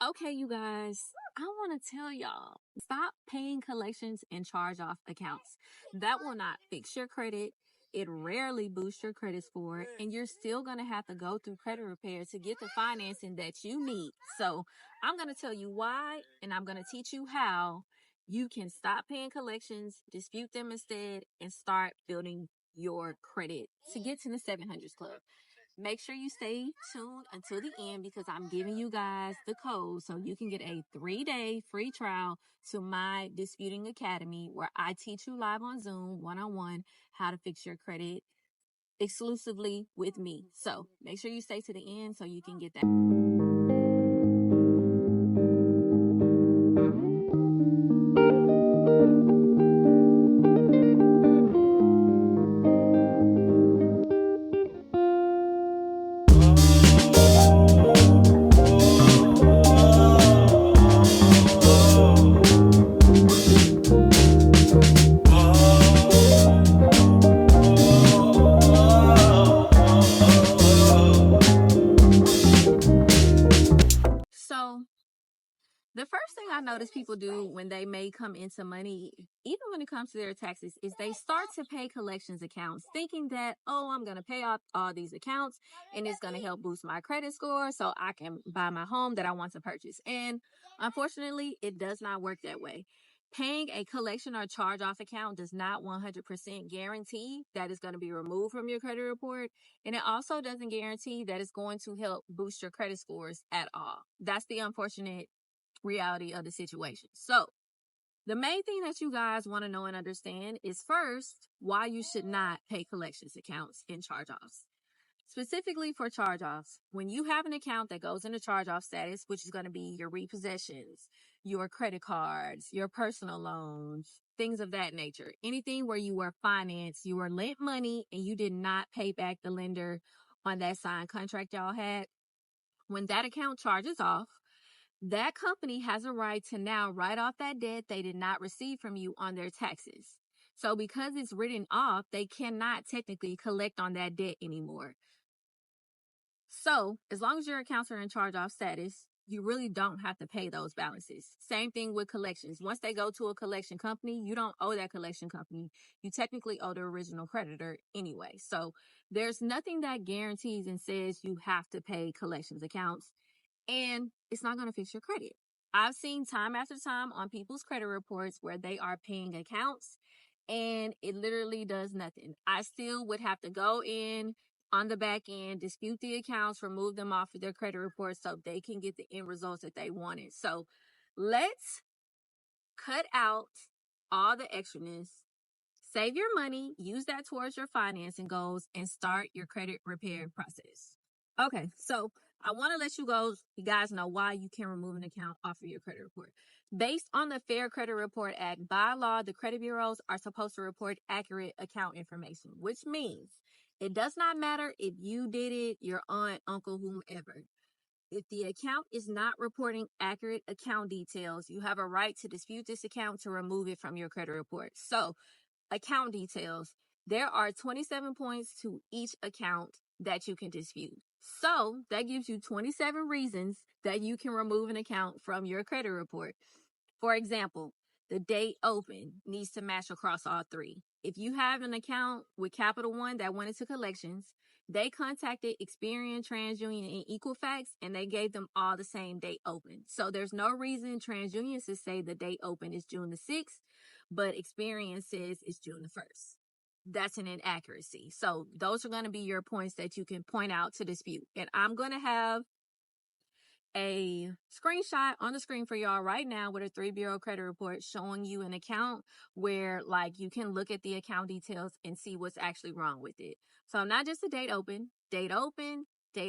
Okay, you guys, I want to tell y'all, stop paying collections and charge off accounts. That will not fix your credit. It rarely boosts your credit score, and you're still going to have to go through credit repair to get the financing that you need. So, I'm going to tell you why, and I'm going to teach you how you can stop paying collections, dispute them instead, and start building your credit to get to the 700s club. Make sure you stay tuned until the end because I'm giving you guys the code so you can get a 3-day free trial to my Disputing Academy where I teach you live on Zoom one-on-one how to fix your credit exclusively with me. So make sure you stay to the end so you can get that. So the first thing I notice people do when they may come into money, even when it comes to their taxes, is they start to pay collections accounts thinking that, oh, I'm going to pay off all these accounts and it's going to help boost my credit score so I can buy my home that I want to purchase. And unfortunately, it does not work that way. Paying a collection or charge off account does not 100% guarantee that it's going to be removed from your credit report. And it also doesn't guarantee that it's going to help boost your credit scores at all. That's the unfortunate reality of the situation. So, the main thing that you guys want to know and understand is first, why you should not pay collections accounts and charge offs. Specifically for charge offs, when you have an account that goes into charge off status, which is going to be your repossessions, your credit cards, your personal loans, things of that nature, anything where you were financed, you were lent money and you did not pay back the lender on that signed contract y'all had, when that account charges off, that company has a right to now write off that debt they did not receive from you on their taxes. So because it's written off, they cannot technically collect on that debt anymore. So as long as your accounts are in charge off status, you really don't have to pay those balances. Same thing with collections. Once they go to a collection company, you don't owe that collection company. You technically owe the original creditor anyway. So there's nothing that guarantees and says you have to pay collections accounts, and it's not going to fix your credit. I've seen time after time on people's credit reports where they are paying accounts and it literally does nothing. I still would have to go in on the back end, dispute the accounts, remove them off of their credit report so they can get the end results that they wanted. So let's cut out all the extraness, save your money, use that towards your financing goals, and start your credit repair process. Okay, so I want to let you guys know why you can remove an account off of your credit report. Based on the Fair Credit Report Act, by law, the credit bureaus are supposed to report accurate account information, which means it does not matter if you did it, your aunt, uncle, whomever. If the account is not reporting accurate account details, you have a right to dispute this account to remove it from your credit report. So, account details. There are 27 points to each account that you can dispute. So that gives you 27 reasons that you can remove an account from your credit report. For example, the date open needs to match across all three. If you have an account with Capital One that went into collections, they contacted Experian, TransUnion, and Equifax, and they gave them all the same date open. So there's no reason TransUnion to say the date open is June the 6th, but Experian says it's June the 1st. That's an inaccuracy. So those are going to be your points that you can point out to dispute. And I'm going to have a screenshot on the screen for y'all right now with a 3-bureau credit report showing you an account where like you can look at the account details and see what's actually wrong with it. So not just the date open, date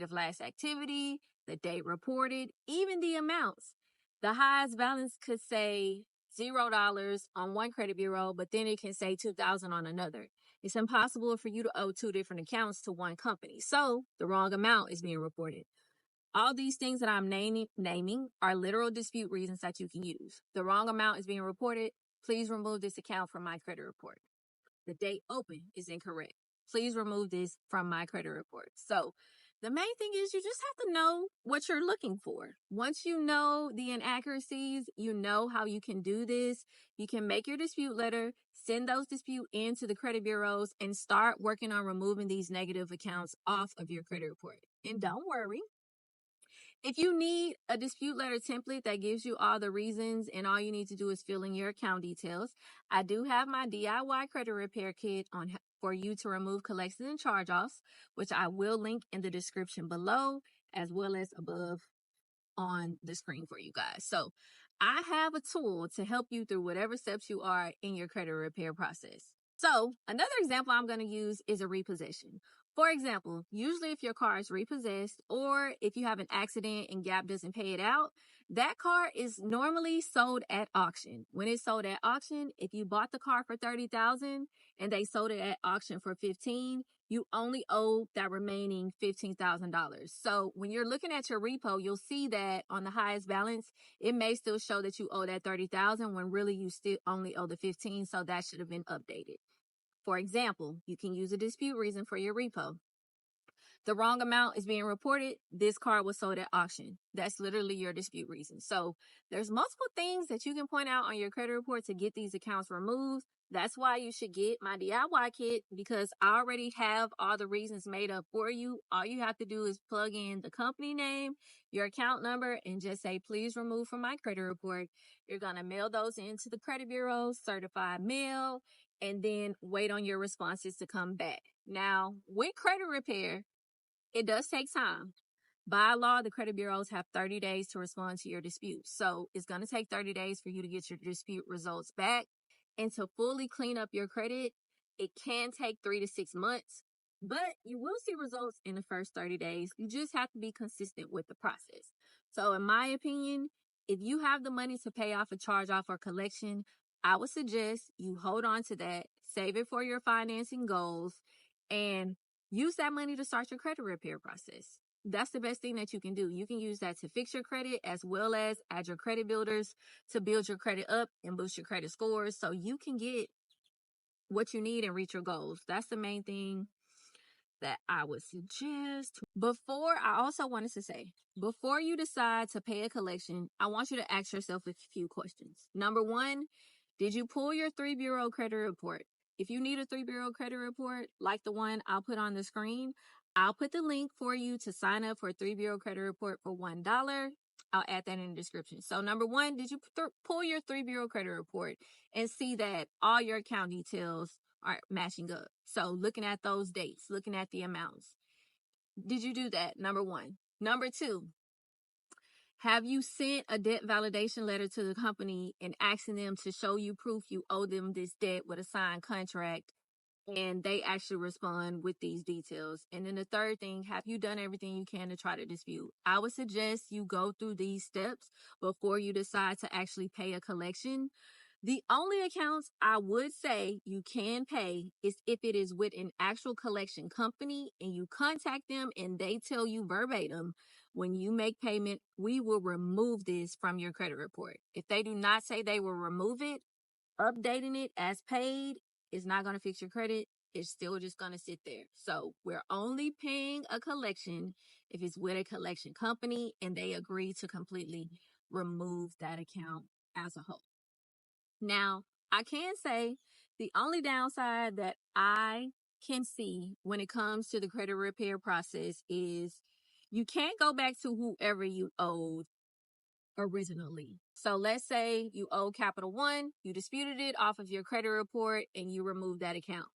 of last activity, the date reported, even the amounts. The highest balance could say $0 on one credit bureau, but then it can say $2,000 on another. It's impossible for you to owe two different accounts to one company. So the wrong amount is being reported. All these things that I'm naming are literal dispute reasons that you can use. The wrong amount is being reported. Please remove this account from my credit report. The date open is incorrect. Please remove this from my credit report. So the main thing is you just have to know what you're looking for. Once you know the inaccuracies, you know how you can do this. You can make your dispute letter, send those dispute into the credit bureaus, and start working on removing these negative accounts off of your credit report. And don't worry, if you need a dispute letter template that gives you all the reasons and all you need to do is fill in your account details, I do have my DIY credit repair kit on for you to remove collections and charge-offs, which I will link in the description below as well as above on the screen for you guys. So I have a tool to help you through whatever steps you are in your credit repair process. So another example I'm going to use is a repossession. For example, usually if your car is repossessed or if you have an accident and Gap doesn't pay it out, that car is normally sold at auction. When it's sold at auction, if you bought the car for $30,000 and they sold it at auction for $15,000, you only owe that remaining $15,000. So when you're looking at your repo, you'll see that on the highest balance, it may still show that you owe that $30,000 when really you still only owe the $15,000. So that should have been updated. For example, you can use a dispute reason for your repo. The wrong amount is being reported. This car was sold at auction. That's literally your dispute reason. So there's multiple things that you can point out on your credit report to get these accounts removed. That's why you should get my DIY kit, because I already have all the reasons made up for you. All you have to do is plug in the company name, your account number, and just say, please remove from my credit report. You're going to mail those into the credit bureau, certified mail, and then wait on your responses to come back. Now, with credit repair, it does take time. By law, the credit bureaus have 30 days to respond to your dispute. So it's going to take 30 days for you to get your dispute results back. And to fully clean up your credit, it can take 3 to 6 months, but you will see results in the first 30 days. You just have to be consistent with the process. So in my opinion, if you have the money to pay off a charge off or collection, I would suggest you hold on to that, save it for your financing goals, and use that money to start your credit repair process. That's the best thing that you can do. You can use that to fix your credit as well as add your credit builders to build your credit up and boost your credit scores so you can get what you need and reach your goals. That's the main thing that I would suggest. I also wanted to say, before you decide to pay a collection, I want you to ask yourself a few questions. Number one, did you pull your 3-bureau credit report? If you need a 3-bureau credit report, like the one I'll put on the screen, I'll put the link for you to sign up for a 3-bureau credit report for $1. I'll add that in the description. So number one, did you pull your 3-bureau credit report and see that all your account details are matching up? So looking at those dates, looking at the amounts. Did you do that? Number one. Number two, have you sent a debt validation letter to the company and asking them to show you proof you owe them this debt with a signed contract, and they actually respond with these details? And then the third thing, have you done everything you can to try to dispute? I would suggest you go through these steps before you decide to actually pay a collection. The only accounts I would say you can pay is if it is with an actual collection company and you contact them and they tell you verbatim, when you make payment, we will remove this from your credit report. If they do not say they will remove it, updating it as paid is not going to fix your credit. It's still just going to sit there. So we're only paying a collection if it's with a collection company and they agree to completely remove that account as a whole. Now, I can say the only downside that I can see when it comes to the credit repair process is you can't go back to whoever you owed originally. So let's say you owe Capital One, you disputed it off of your credit report and you removed that account.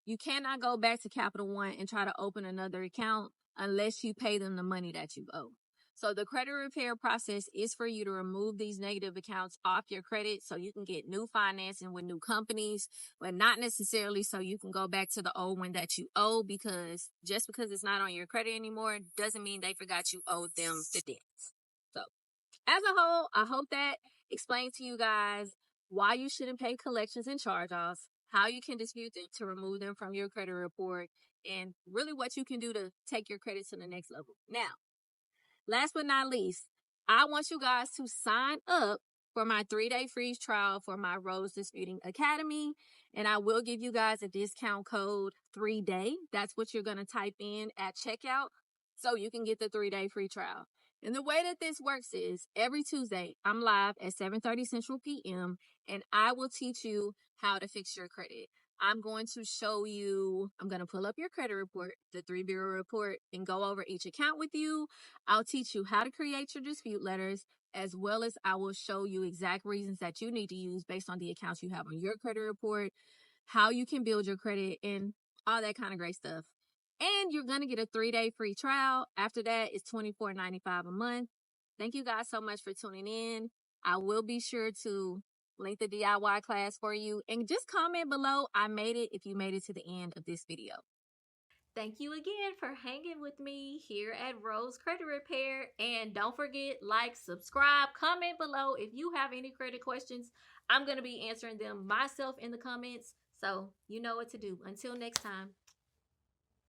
You cannot go back to Capital One and try to open another account unless you pay them the money that you owe. So the credit repair process is for you to remove these negative accounts off your credit so you can get new financing with new companies, but not necessarily so you can go back to the old one that you owe, because just because it's not on your credit anymore doesn't mean they forgot you owed them the debt. So as a whole, I hope that explained to you guys why you shouldn't pay collections and charge-offs, how you can dispute them to remove them from your credit report, and really what you can do to take your credit to the next level. Now, last but not least, I want you guys to sign up for my 3-day free trial for my Rose Disputing Academy. And I will give you guys a discount code 3day. That's what you're going to type in at checkout. so you can get the 3-day free trial. And the way that this works is every Tuesday, I'm live at 7:30 Central PM, and I will teach you how to fix your credit. I'm going to show you, I'm going to pull up your credit report, the 3-bureau report, and go over each account with you. I'll teach you how to create your dispute letters, as well as I will show you exact reasons that you need to use based on the accounts you have on your credit report, how you can build your credit, and all that kind of great stuff. And you're going to get a 3-day free trial. After that, it's $24.95 a month. Thank you guys so much for tuning in. I will be sure to link the DIY class for you, and just comment below I made it if you made it to the end of this video. Thank you again for hanging with me here at Rose Credit Repair. And don't forget, like, subscribe, comment below if you have any credit questions. I'm going to be answering them myself in the comments. So you know what to do. Until next time.